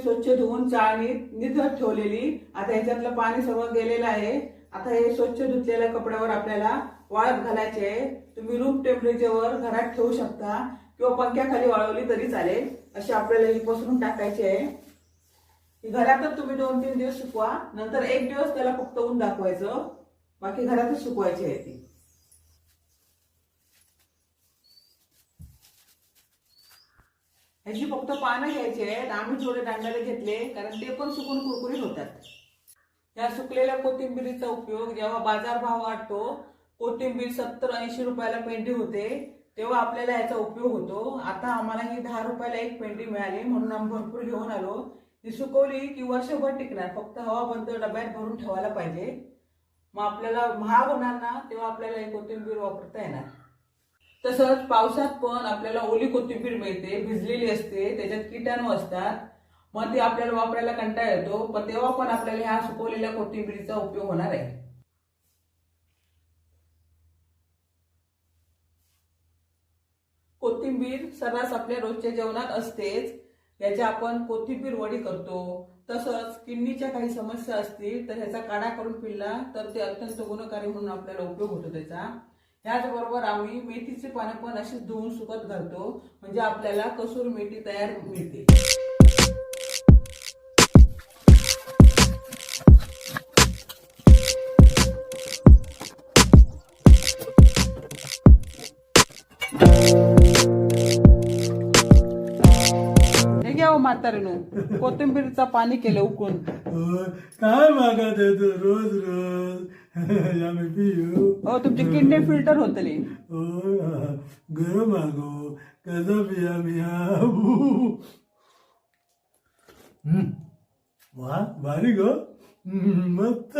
स्वच्छ धुवून चाळणीत निथळत ठेवलेली. आता ह्याच्यातलं पाणी सगळं गेलेलं आहे. आता हे स्वच्छ धुतलेल्या कपड्यावर आपल्याला वाळत घालायचे आहे. तुम्ही रूम टेम्परेचरवर घरात ठेवू शकता किंवा पंख्याखाली वाळवली तरी चालेल. अशी आपल्याला ही पसरून टाकायची आहे. ही घरातच तुम्ही 2-3 दिवस सुकवा. नंतर 1 दिवस त्याला फक्त ऊन दाखवायचं, बाकी घरातच सुकवायची आहे ती. ह्याची फक्त पानं घ्यायची आहेत. आम्ही थोडे दांडाले घेतले कारण ते पण सुकून कुरकुरीत होतात. या सुकलेल्या कोथिंबिरीचा उपयोग जेव्हा बाजारभाव वाढतो, कोथिंबीर 70-80 रुपयाला पेंडी होते, तेव्हा आपल्याला याचा उपयोग होतो. आता आम्हाला ही 10 रुपयाला 1 पेंडी मिळाली म्हणून आम्ही भरपूर घेऊन आलो. ही सुकवली की वर्षभर टिकणार, फक्त हवा बंद डब्यात भरून ठेवायला पाहिजे. मग आपल्याला महाग होणार ना, तेव्हा आपल्याला ही कोथिंबीर वापरता येणार. तसंच पावसात पण आपल्याला ओली कोथिंबीर मिळते, भिजलेली असते, त्याच्यात किटाणू असतात. मग ती आपल्याला वापरायला कंटाळा येतो, पण तेव्हा पण आपल्याला ह्या सुकवलेल्या कोथिंबीरीचा उपयोग होणार आहे. कोथिंबीर सर्रास आपल्या रोजच्या जेवणात असतेच. याच्या आपण कोथिंबीर वडी करतो. तसंच किडनीच्या काही समस्या असतील तर ह्याचा काढा करून पिला तर ते अत्यंत गुणकारी म्हणून आपल्याला उपयोग होतो त्याचा. याचबरोबर आम्ही मेथीचे पानं पण अशीच धुवून सुकत घालतो, म्हणजे आपल्याला कसुरी मेथी तयार मिळते. हे घ्या हो म्हातारीनो, कोथिंबीरचा पाणी केलं उकळून. काय मागत आहे तू रोज रोज? आम्ही पिऊ. हो, तुमची किडनी फिल्टर होतली. गरम मागो कसा पिया मिया. वा भारी ग, मस्त.